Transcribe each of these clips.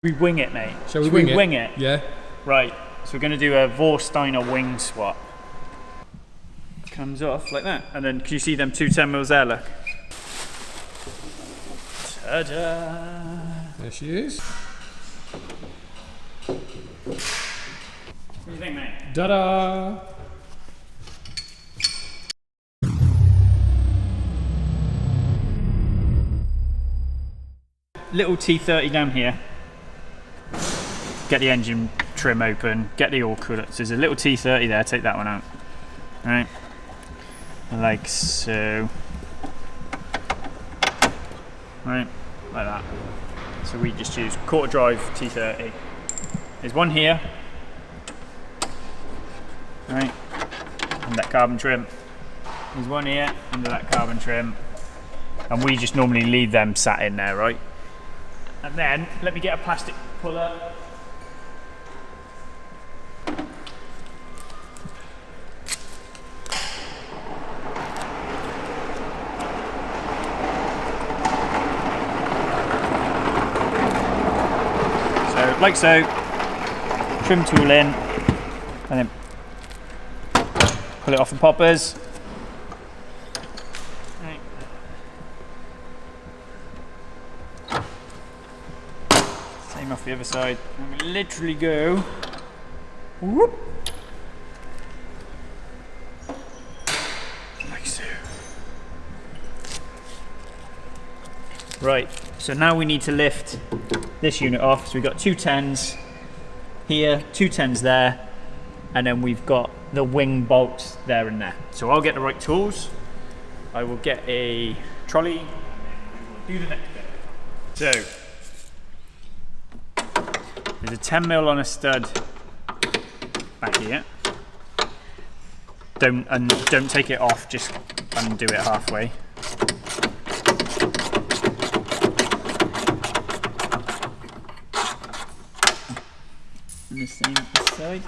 We wing it, mate. Shall we wing it? Yeah. Right, so we're going to do a Vorsteiner wing swap. Comes off like that, and then can you see them 210 mils there, look? Ta-da! There she is. What do you think, mate? Ta-da! Little T30 down here. Get the engine trim open, get the oil cooler. So there's a little T30 there, take that one out. Right, like so. Right, like that. So we just use quarter drive T30. There's one here. Right, and that carbon trim. There's one here under that carbon trim. And we just normally leave them sat in there, right? And then, let me get a plastic puller. So, like so, trim tool in, and then pull it off the poppers. Off the other side, and we literally go whoop, like so. Right, so now we need to lift this unit off. So we've got two 10s here, two 10s there, and then we've got the wing bolts there and there. So I'll get the right tools, I will get a trolley, and then we will do the next bit. So there's a 10 mil on a stud back here. Don't take it off, just undo it halfway. And the same this side.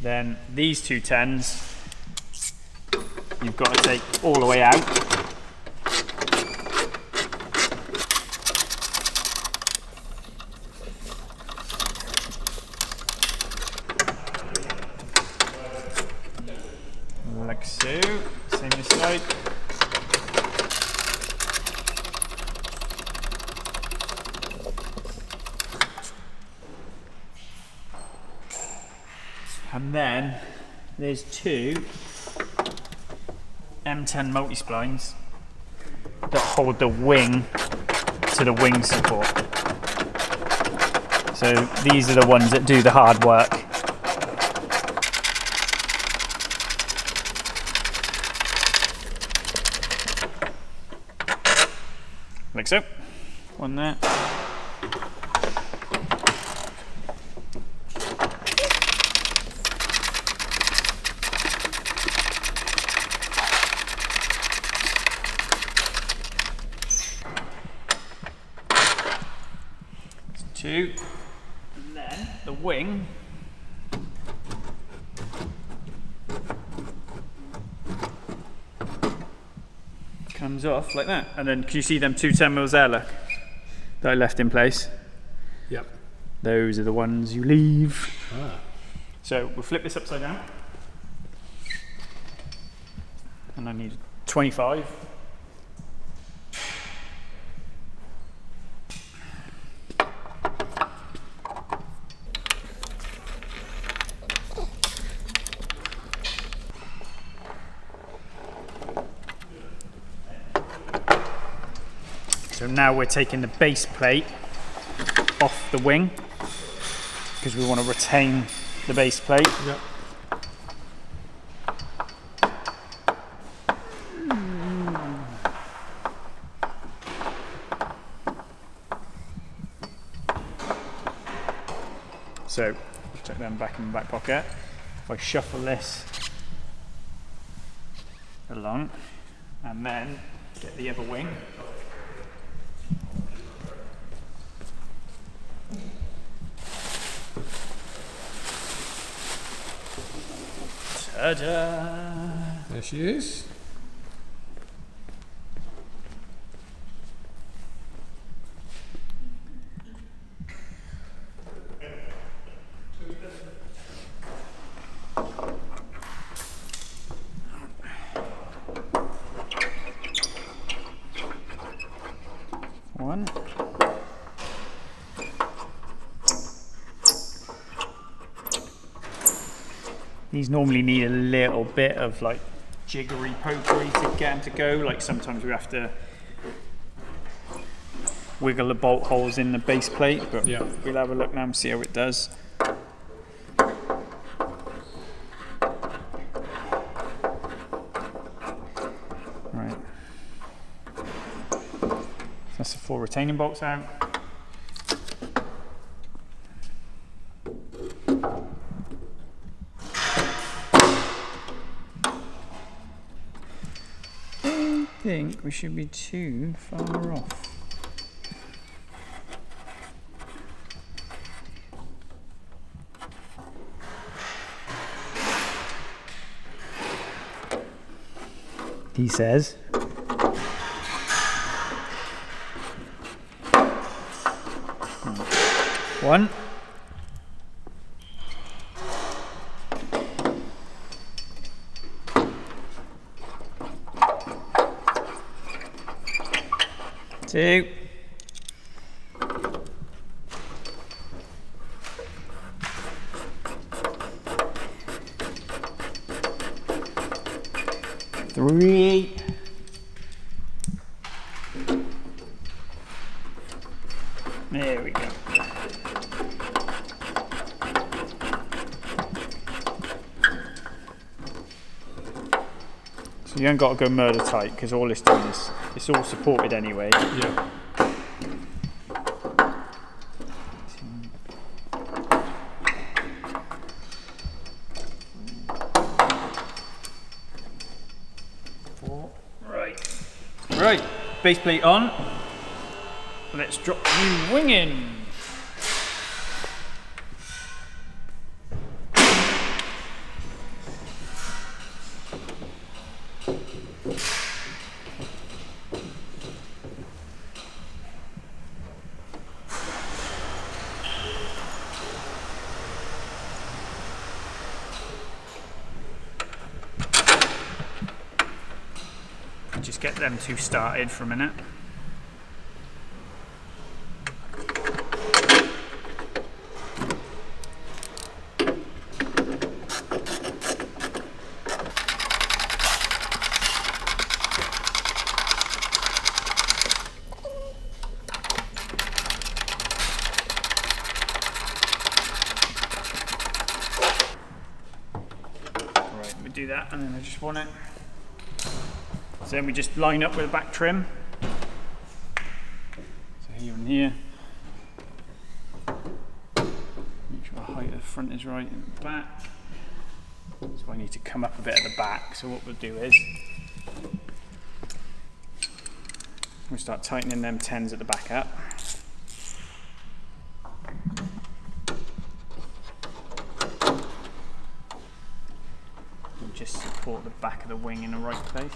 Then these two 10s, you've got to take all the way out. Like so, same this side. And then there's two M10 multi-splines that hold the wing to the wing support. So these are the ones that do the hard work. Like so. One there. Two, and then the wing comes off like that, and then can you see them two 10 mils there, look, that I left in place? Yep. Those are the ones you leave. Ah. So we'll flip this upside down, and I need 25. So now we're taking the base plate off the wing because we want to retain the base plate. Yep. So check them back in the back pocket. If I shuffle this along and then get the other wing. Ta-da! There she is. One. These normally need a little bit of like jiggery pokery to get them to go. Like sometimes we have to wiggle the bolt holes in the base plate, but Yeah. we'll have a look now and see how it does. Right. That's the 4 retaining bolts out. I think we should be too far off. He says. One. Two. Three. There we go. So you ain't got to go murder tight because all it's doing is it's all supported anyway. Yeah. Right, base plate on. Let's drop the wing in. Just get them two started for a minute. Alright, we do that and then I just want it. So then we just line up with the back trim. So here and here. Make sure the height of the front is right and the back. So I need to come up a bit at the back. So what we'll do is we'll start tightening them 10s at the back up. And just support the back of the wing in the right place.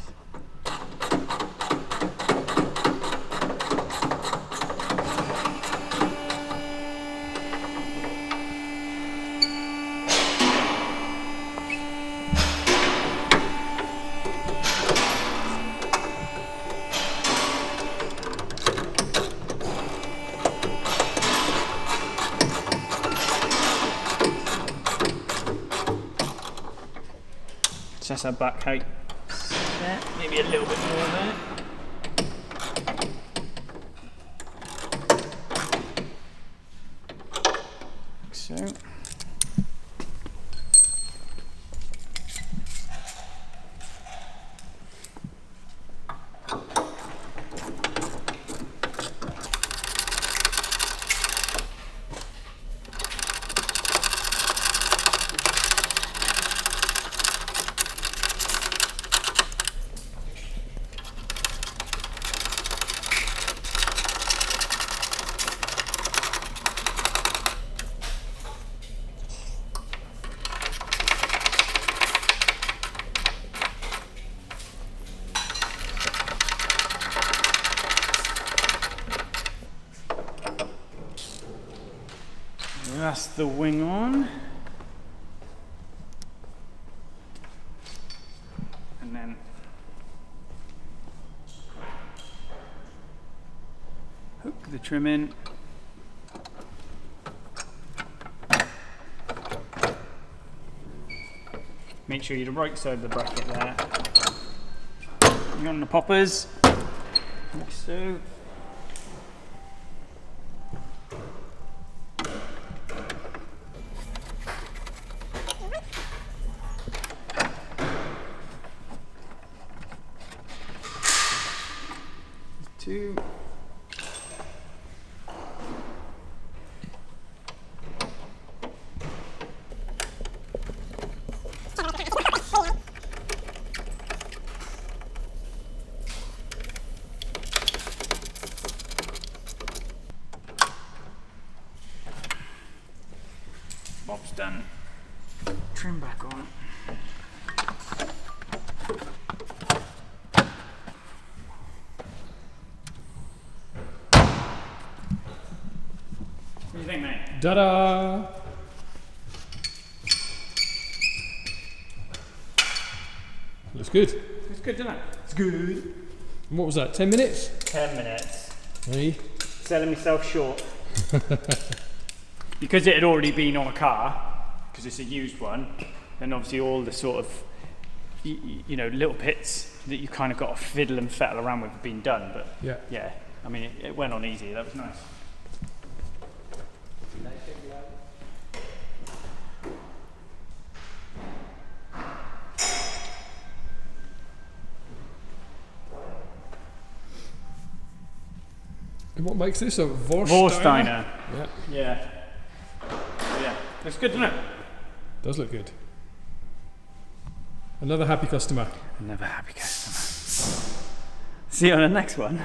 So that's our back height set, maybe a little bit more there. Like so. that's the wing on. And then hook the trim in. Make sure you're the right side of the bracket there. You're on the poppers, like so. Two. Bob's done. Trim back on. What do you think, mate? Ta-da! Looks good. It's good, doesn't it? It's good. And what was that, 10 minutes? 10 minutes. Hey. Selling myself short. Because it had already been on a car, because it's a used one, then obviously all the sort of, you know, little bits that you kind of got to fiddle and fettle around with have been done. But yeah, I mean, it went on easy. That was nice. And what makes this a Vorsteiner? Vorsteiner. Yeah. Yeah. Yeah. Looks good, doesn't it? Does look good. Another happy customer. Another happy customer. See you on the next one.